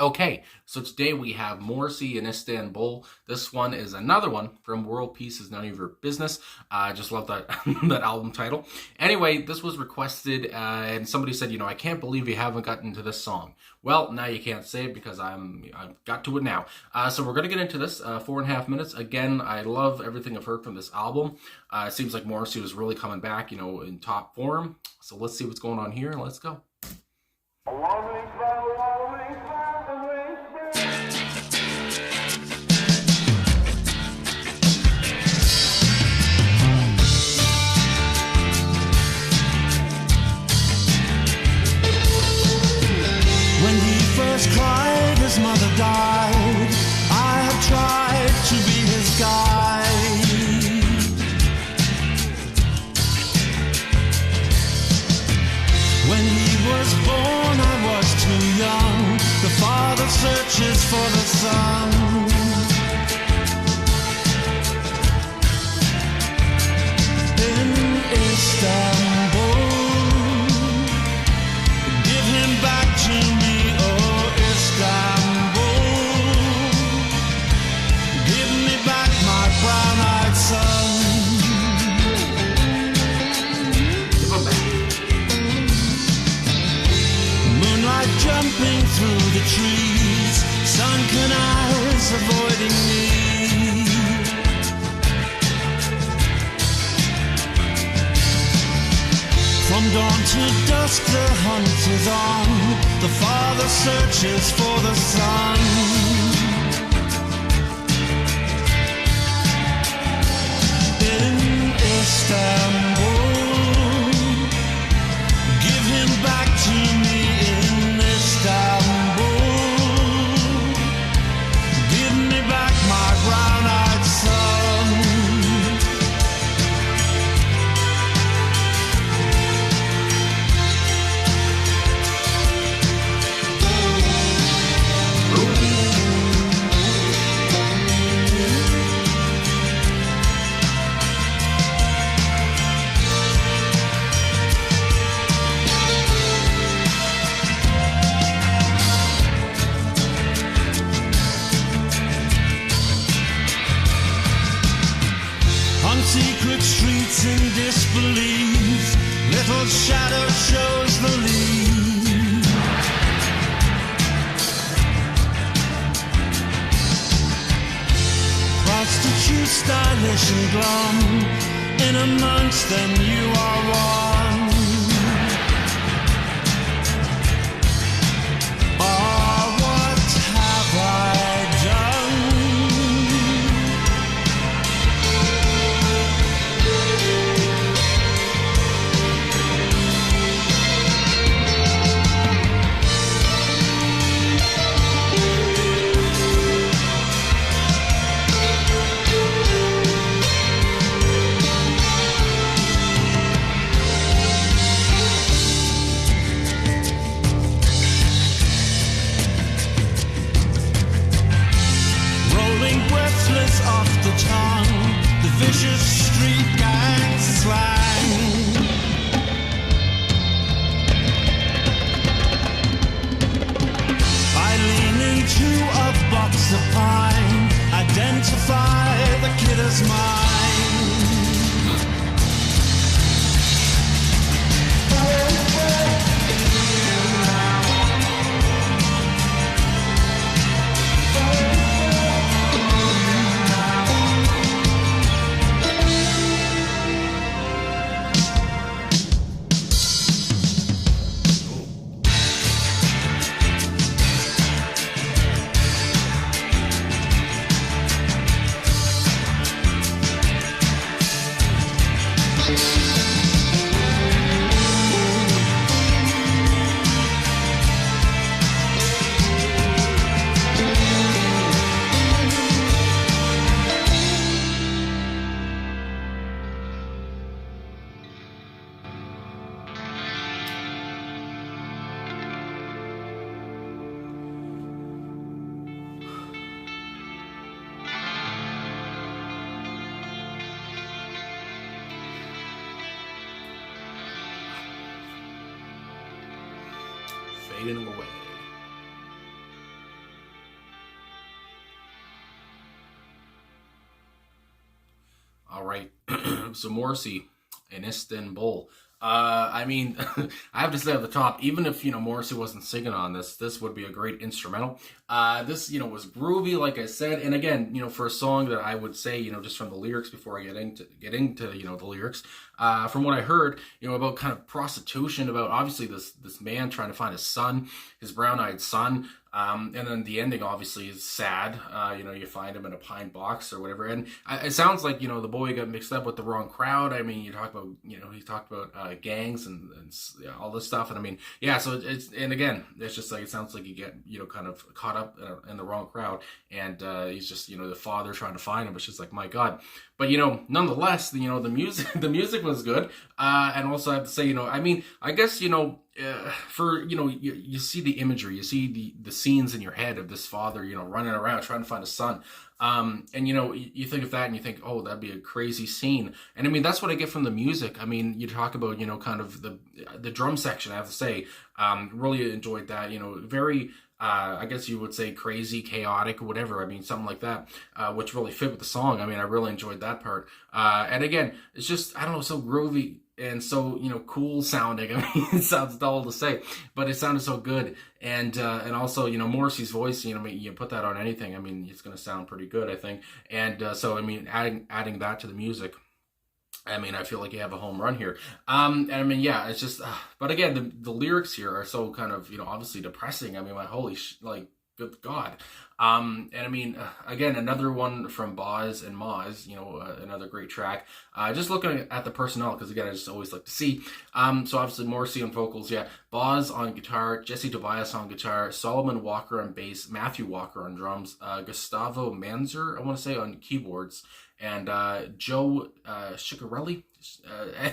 Okay, so today we have Morrissey in Istanbul. This one is another one from World Peace is None of Your Business. I just love that that album title. Anyway, this was requested, and somebody said, I can't believe you haven't gotten to this song. Well, now you can't say it because I've got to it now. So we're gonna get into this 4.5 minutes. Again, I love everything I've heard from this album. It seems like Morrissey was really coming back, in top form. So let's see what's going on here. Let's go. When he first cried, his mother died. I have tried to be his guide. When he was born, I was too young. The father searches for the son. In Istanbul, give him back to me. Istanbul, give me back my brown-eyed son. Give him back. Moonlight jumping through the trees, sunken eyes avoiding me. From dawn to dusk the hunt is on. The father searches for the son. In Istanbul, give him back to me. In Istanbul, give me back my brown-eyed son. Secret streets in disbelief, little shadow shows the lead. Prostitute, stylish and glum, in amongst them you are one. Oh, what have I done? Off the tongue, the vicious street gang slang. I lean into a box of pine, identify the kid as mine. fading away. All right. So Morrissey in Istanbul. I mean, I have to say at the top, even if, Morrissey wasn't singing on this would be a great instrumental. This, was groovy, like I said. And again, for a song that I would say, just from the lyrics before I get into, the lyrics, from what I heard, about kind of prostitution, about obviously this man trying to find his son, his brown-eyed son. And then the ending obviously is sad. You find him in a pine box or whatever. And it sounds like, the boy got mixed up with the wrong crowd. I mean, you talk about, he talked about gangs and all this stuff. And I mean, yeah, so and again, it's just like, it sounds like you get, kind of caught up in the wrong crowd. And he's just, the father trying to find him. It's just like, my God. But, nonetheless, the music was good. And also I have to say, I mean, I guess, for, you see the imagery, you see the scenes in your head of this father, running around trying to find his son. And, you think of that and you think, oh, that'd be a crazy scene. And I mean, that's what I get from the music. I mean, you talk about, kind of the drum section, I have to say, really enjoyed that, very, I guess you would say crazy, chaotic, whatever. I mean, something like that, which really fit with the song. I mean, I really enjoyed that part. And again, it's just, I don't know, so groovy and so, cool sounding. I mean, it sounds dull to say, but it sounded so good. And also, Morrissey's voice, you put that on anything. I mean, it's going to sound pretty good, I think. And so, I mean, adding that to the music, I mean, I feel like you have a home run here. And I mean, yeah, it's just, but again, the lyrics here are so kind of, obviously depressing. I mean, my holy, good God. And I mean, again, another one from Boz and Moz, another great track. Just looking at the personnel, because again, I just always like to see. So obviously Morrissey on vocals, yeah. Boz on guitar, Jesse Tobias on guitar, Solomon Walker on bass, Matthew Walker on drums, Gustavo Manzer, I want to say, on keyboards, and Joe Ciccarelli.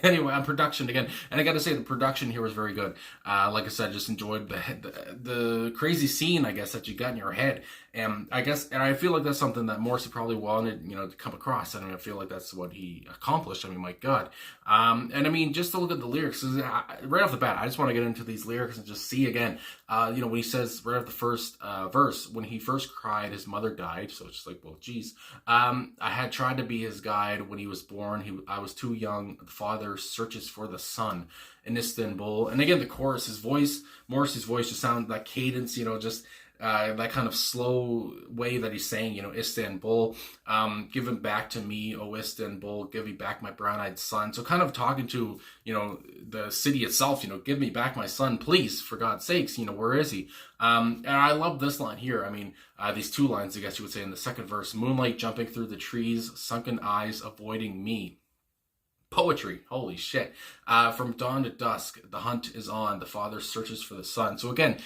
Anyway, on production again, and I got to say the production here was very good. Like I said, just enjoyed the crazy scene, I guess, that you got in your head, and I feel like that's something that Morrissey probably wanted, to come across. And I feel like that's what he accomplished. I mean, my God. And I mean, just to look at the lyrics, right off the bat, I just want to get into these lyrics and just see again, when he says right off the first verse, when he first cried, his mother died. So it's just like, well, geez. I had tried to be his guide when he was born. I was too young. The father searches for the son in Istanbul. And again, the chorus, Morrissey's voice just sounds like cadence, just that kind of slow way that he's saying, Istanbul, give him back to me, oh Istanbul, give me back my brown-eyed son. So kind of talking to, the city itself, give me back my son, please, for God's sakes, where is he? And I love this line here. I mean, these two lines, I guess you would say, in the second verse: moonlight jumping through the trees, sunken eyes avoiding me. Poetry, holy shit. From dawn to dusk, the hunt is on, the father searches for the son. So again,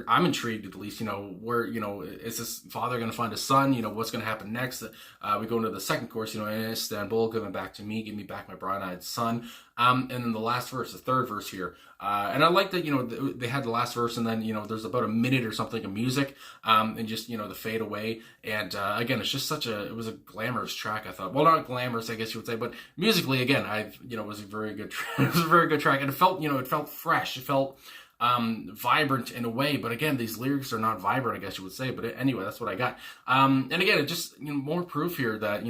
I'm intrigued at least, where, is this father going to find his son? What's going to happen next? We go into the second chorus, in Istanbul, give him back to me, give me back my brown-eyed son. And then the last verse, the third verse here. And I like that, they had the last verse and then, there's about a minute or something of music, and just, the fade away. And, again, it's just it was a glamorous track, I thought. Well, not glamorous, I guess you would say, but musically, again, it was a very good it was a very good track. And it felt fresh. It felt, vibrant in a way, but again, these lyrics are not vibrant, I guess you would say, but anyway, that's what I got. And again, it just, more proof here that,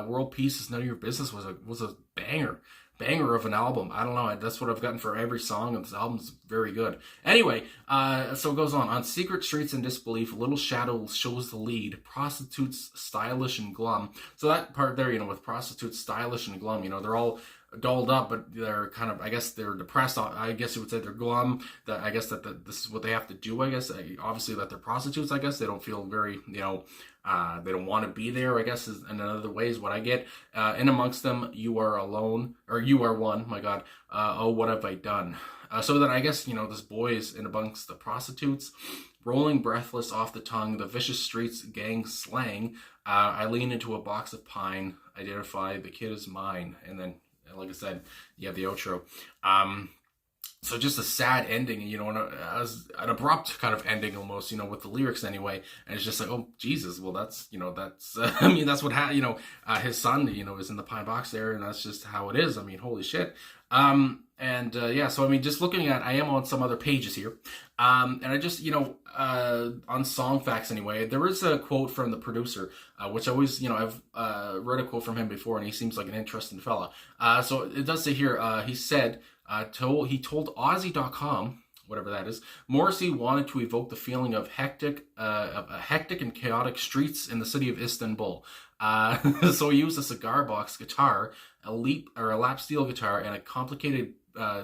World Peace is None of Your Business was a banger of an album. I don't know, that's what I've gotten for every song, and this album's very good. Anyway, so it goes on secret streets and disbelief, little shadow shows the lead, prostitutes stylish and glum. So that part there, with prostitutes stylish and glum, they're all dolled up, but they're kind of, I guess they're depressed. I guess you would say they're glum, that I guess that this is what they have to do, I guess. Obviously that they're prostitutes, I guess. They don't feel very, they don't want to be there, I guess, is in other ways what I get. In amongst them, you are alone, or you are one, my God. Oh, what have I done? So then I guess, this boy is in amongst the prostitutes, rolling breathless off the tongue, the vicious streets, gang slang. I lean into a box of pine, identify the kid is mine. And then, like I said, you have the outro. so just a sad ending, and as an abrupt kind of ending almost, with the lyrics anyway. And it's just like, oh Jesus, well that's I mean that's what his son is in the pine box there, and that's just how it is. I mean, holy shit. Yeah, so I mean, just looking at, I am on some other pages here, and I just on Song Facts anyway, there is a quote from the producer, which I always I've read a quote from him before, and he seems like an interesting fella. So it does say here, he said. He told Aussie.com, whatever that is, Morrissey wanted to evoke the feeling of hectic and chaotic streets in the city of Istanbul. So he used a cigar box guitar, a lap steel guitar, and a complicated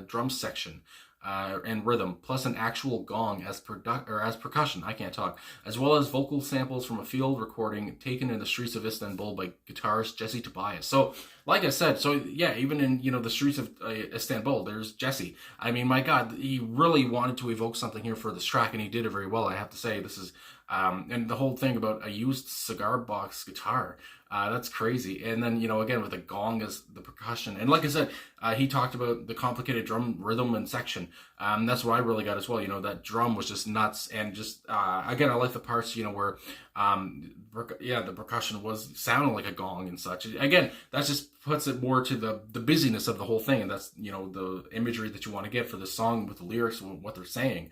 drum section and rhythm, plus an actual gong as percussion. I can't talk, as well as vocal samples from a field recording taken in the streets of Istanbul by guitarist Jesse Tobias. So, like I said, even in the streets of Istanbul, there's Jesse. I mean, my God, he really wanted to evoke something here for this track, and he did it very well. I have to say, this is and the whole thing about a used cigar box guitar. That's crazy. And then, again, with a gong as the percussion. And like I said, he talked about the complicated drum rhythm and section. That's what I really got as well. That drum was just nuts. And just, again, I like the parts, where, the percussion was sounding like a gong and such. Again, that just puts it more to the busyness of the whole thing. And that's, the imagery that you want to get for the song with the lyrics and what they're saying.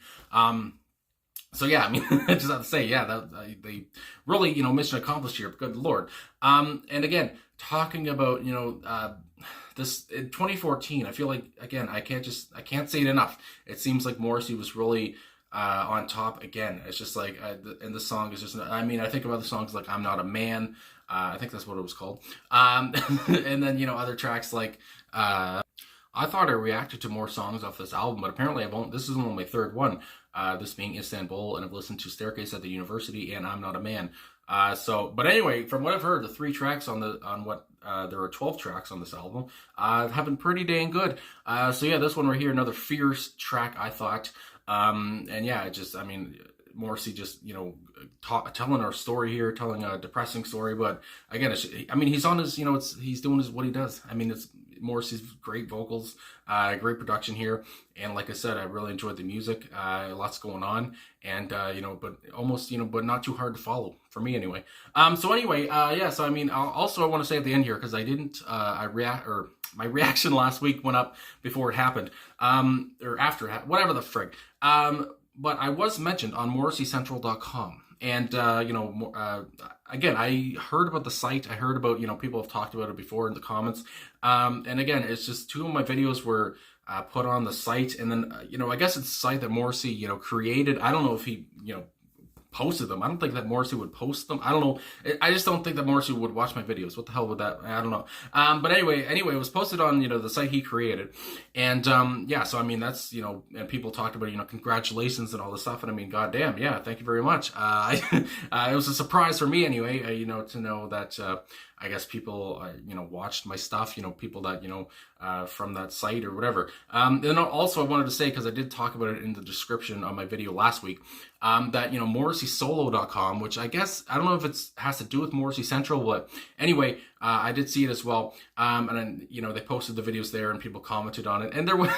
So yeah, I mean, I just have to say, yeah, that they really, mission accomplished here. Good Lord. And again, talking about, this in 2014, I feel like, again, I can't say it enough. It seems like Morrissey was really on top again. It's just like, and the song is just, I mean, I think about the songs like I'm Not a Man. I think that's what it was called. And then, other tracks like, I thought I reacted to more songs off this album, but apparently I won't. This is only my third one, this being Istanbul, and I've listened to Staircase at the University and I'm Not a Man. But anyway, from what I've heard, the 3 tracks there are 12 tracks on this album, have been pretty dang good. So yeah, this one right here, another fierce track, I thought. And yeah, Morrissey just, telling our story here, telling a depressing story, but again, he's on his, he's doing what he does. I mean, it's Morrissey's great vocals, great production here, and like I said, I really enjoyed the music. Lots going on, and but almost, but not too hard to follow for me anyway. I want to say at the end here, because I didn't, my reaction last week went up before it happened, or after, whateve the frig. But I was mentioned on MorrisseyCentral.com. And, again, I heard about the site. I heard about, people have talked about it before in the comments. And again, it's just 2 of my videos were put on the site. And then, I guess it's a site that Morrissey, created. I don't know if he, posted them. I don't think that Morrissey would post them. I don't know. I just don't think that Morrissey would watch my videos. What the hell would that? I don't know. But anyway, it was posted on, the site he created. And, so I mean, that's, and people talked about, congratulations and all this stuff. And I mean, goddamn, yeah, thank you very much. It was a surprise for me anyway, to know that, I guess people, watched my stuff, people that, from that site or whatever. And then also I wanted to say, because I did talk about it in the description of my video last week, that, MorrisseySolo.com, which I guess, I don't know if it has to do with Morrissey Central, but anyway, I did see it as well. And then, they posted the videos there and people commented on it. And there was,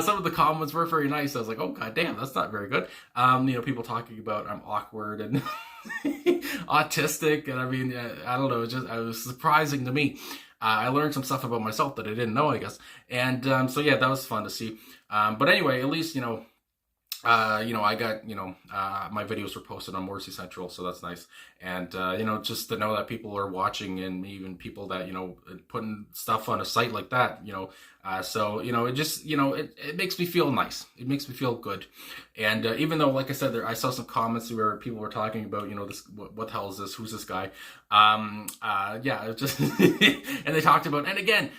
some of the comments were very nice. I was like, oh, god damn, that's not very good. People talking about I'm awkward and autistic, and I mean, I don't know, it was surprising to me. I learned some stuff about myself that I didn't know, I guess, and so yeah, that was fun to see. But anyway, at least I got, my videos were posted on Morrissey Central, so that's nice. And, just to know that people are watching, and even people that, putting stuff on a site like that, it just, it makes me feel nice. It makes me feel good. And, even though, like I said, I saw some comments where people were talking about, this, what the hell is this? Who's this guy? It just, and they talked about, and again,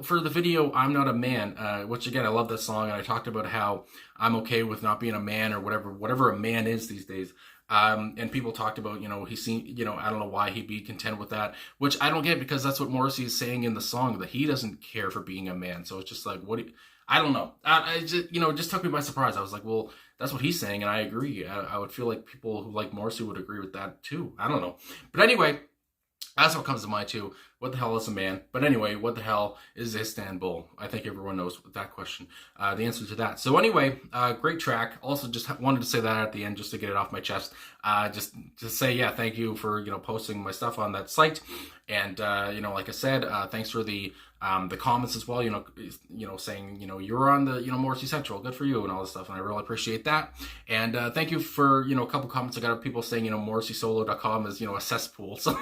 for the video, I'm Not a Man, which again, I love that song. And I talked about how I'm okay with not being a man, or whatever a man is these days. And people talked about, he seemed, I don't know why he'd be content with that, which I don't get, because that's what Morrissey is saying in the song, that he doesn't care for being a man. So it's just like, I don't know. It just took me by surprise. I was like, well, that's what he's saying, and I agree. I would feel like people who like Morrissey would agree with that too. I don't know. But anyway, That's what comes to mind too. What the hell is a man? But anyway, what the hell is Istanbul? I think everyone knows that question, the answer to that. So anyway, great track. Also, just wanted to say that at the end, just to get it off my chest. Just to say, yeah, thank you for posting my stuff on that site, and like I said, thanks for the comments as well. Saying you're on the Morrissey Central, good for you, and all this stuff, and I really appreciate that. And thank you for a couple comments. I got people saying morrisseysolo.com is a cesspool. So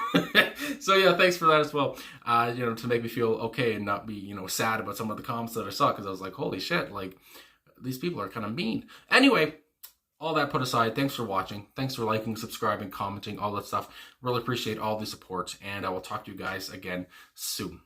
so yeah, thanks for that as well. To make me feel okay and not be sad about some of the comments that I saw, because I was like, holy shit, like these people are kind of mean. Anyway, all that put aside, thanks for watching. Thanks for liking, subscribing, commenting, all that stuff. Really appreciate all the support, and I will talk to you guys again soon.